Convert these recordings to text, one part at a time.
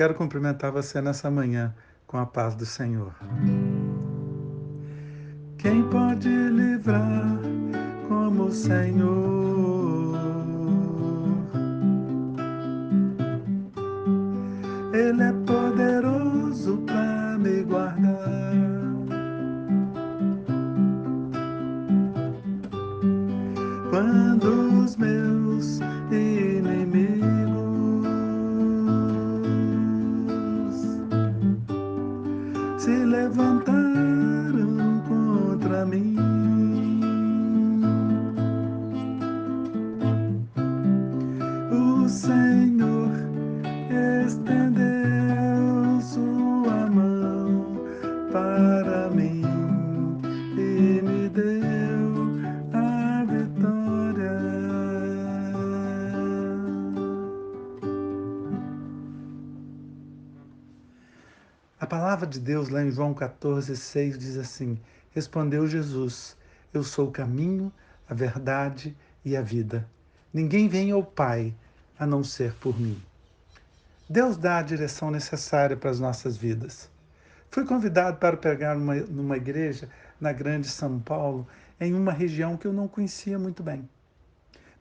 quero cumprimentar você nessa manhã com a paz do Senhor. Quem pode livrar como o Senhor? Ele é poderoso para me guardar. Quando os meus inimigos se levantaram contra mim, o Senhor estendeu sua mão para mim e me deu a vitória. A palavra de Deus lá em João 14:6 diz assim: Respondeu Jesus: Eu sou o caminho, a verdade e a vida. Ninguém vem ao Pai a não ser por mim. Deus dá a direção necessária para as nossas vidas. Fui convidado para pregar numa igreja na Grande São Paulo, em uma região que eu não conhecia muito bem.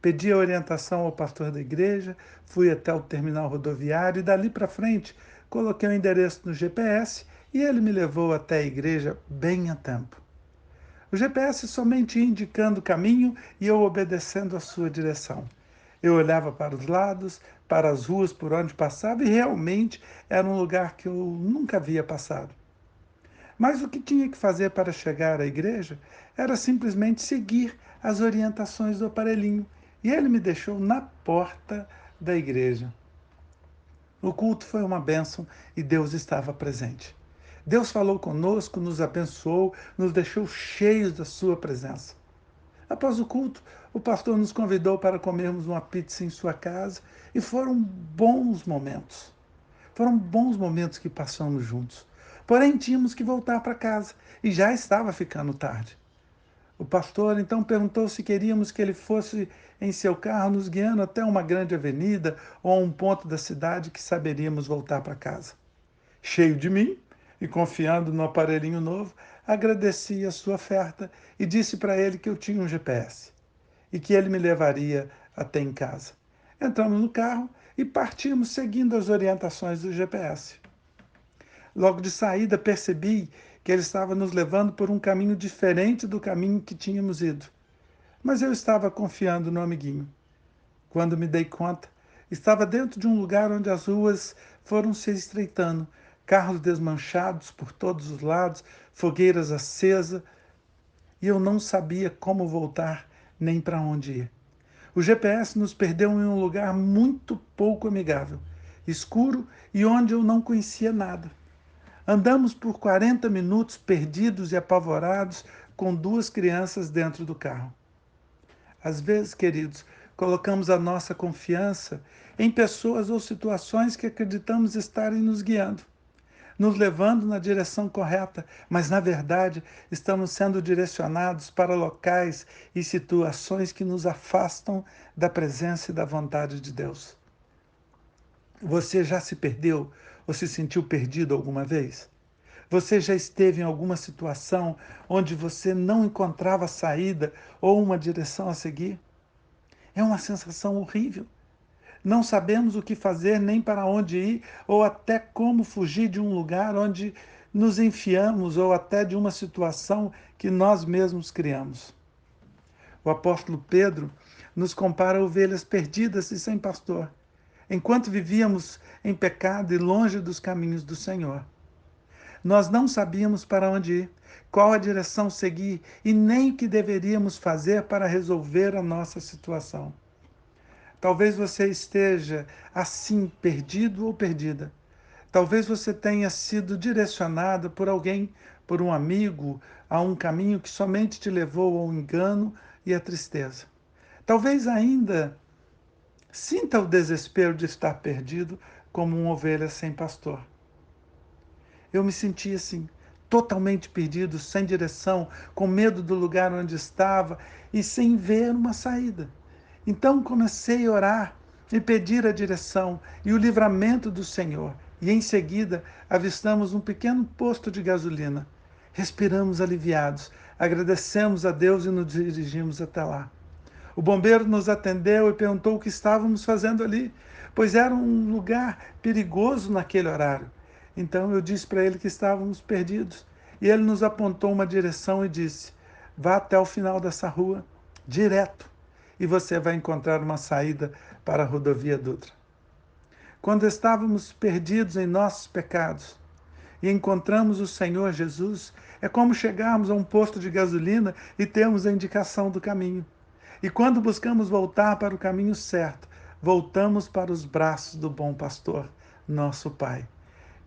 Pedi a orientação ao pastor da igreja, fui até o terminal rodoviário e dali para frente coloquei o endereço no GPS e ele me levou até a igreja bem a tempo. O GPS somente ia indicando o caminho e eu obedecendo a sua direção. Eu olhava para os lados, para as ruas por onde passava e realmente era um lugar que eu nunca havia passado. Mas o que tinha que fazer para chegar à igreja era simplesmente seguir as orientações do aparelhinho. E ele me deixou na porta da igreja. O culto foi uma bênção e Deus estava presente. Deus falou conosco, nos abençoou, nos deixou cheios da sua presença. Após o culto, o pastor nos convidou para comermos uma pizza em sua casa e foram bons momentos. Foram bons momentos que passamos juntos. Porém, tínhamos que voltar para casa e já estava ficando tarde. O pastor então perguntou se queríamos que ele fosse em seu carro nos guiando até uma grande avenida ou a um ponto da cidade que saberíamos voltar para casa. Cheio de mim e confiando no aparelhinho novo, agradeci a sua oferta e disse para ele que eu tinha um GPS e que ele me levaria até em casa. Entramos no carro e partimos seguindo as orientações do GPS. Logo de saída, percebi que ele estava nos levando por um caminho diferente do caminho que tínhamos ido. Mas eu estava confiando no amiguinho. Quando me dei conta, estava dentro de um lugar onde as ruas foram se estreitando, carros desmanchados por todos os lados, fogueiras acesas, e eu não sabia como voltar nem para onde ir. O GPS nos perdeu em um lugar muito pouco amigável, escuro e onde eu não conhecia nada. Andamos por 40 minutos perdidos e apavorados com duas crianças dentro do carro. Às vezes, queridos, colocamos a nossa confiança em pessoas ou situações que acreditamos estarem nos guiando, nos levando na direção correta, mas na verdade estamos sendo direcionados para locais e situações que nos afastam da presença e da vontade de Deus. Você já se perdeu ou se sentiu perdido alguma vez? Você já esteve em alguma situação onde você não encontrava saída ou uma direção a seguir? É uma sensação horrível. Não sabemos o que fazer, nem para onde ir, ou até como fugir de um lugar onde nos enfiamos, ou até de uma situação que nós mesmos criamos. O apóstolo Pedro nos compara a ovelhas perdidas e sem pastor, enquanto vivíamos em pecado e longe dos caminhos do Senhor. Nós não sabíamos para onde ir, qual a direção seguir e nem o que deveríamos fazer para resolver a nossa situação. Talvez você esteja assim, perdido ou perdida. Talvez você tenha sido direcionado por alguém, por um amigo, a um caminho que somente te levou ao engano e à tristeza. Talvez ainda sinta o desespero de estar perdido como uma ovelha sem pastor. Eu me senti assim, totalmente perdido, sem direção, com medo do lugar onde estava e sem ver uma saída. Então comecei a orar e pedir a direção e o livramento do Senhor. e em seguida avistamos um pequeno posto de gasolina. Respiramos aliviados, agradecemos a Deus e nos dirigimos até lá. O bombeiro nos atendeu e perguntou o que estávamos fazendo ali, pois era um lugar perigoso naquele horário. Então eu disse para ele que estávamos perdidos. E ele nos apontou uma direção e disse: vá até o final dessa rua, direto, e você vai encontrar uma saída para a rodovia Dutra. Quando estávamos perdidos em nossos pecados e encontramos o Senhor Jesus, é como chegarmos a um posto de gasolina e termos a indicação do caminho. E quando buscamos voltar para o caminho certo, voltamos para os braços do bom pastor, nosso Pai.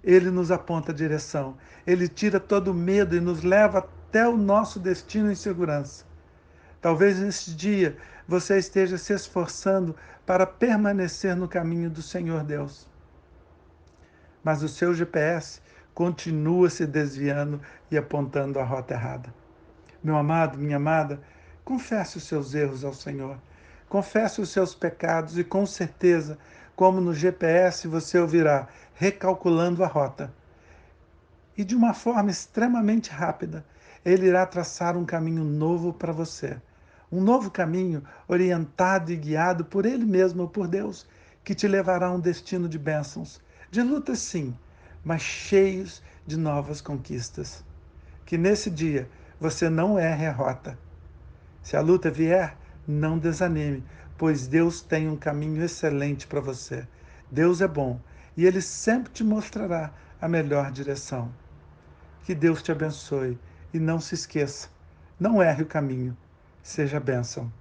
Ele nos aponta a direção, ele tira todo o medo e nos leva até o nosso destino em segurança. Talvez nesse dia você esteja se esforçando para permanecer no caminho do Senhor Deus, mas o seu GPS continua se desviando e apontando a rota errada. Meu amado, minha amada, confesse os seus erros ao Senhor. Confesse os seus pecados e com certeza, como no GPS, você ouvirá recalculando a rota. E de uma forma extremamente rápida, ele irá traçar um caminho novo para você. Um novo caminho orientado e guiado por ele mesmo ou por Deus, que te levará a um destino de bênçãos, de lutas sim, mas cheios de novas conquistas. Que nesse dia você não erre a rota. Se a luta vier, não desanime, pois Deus tem um caminho excelente para você. Deus é bom e Ele sempre te mostrará a melhor direção. Que Deus te abençoe e não se esqueça, não erre o caminho, seja bênção.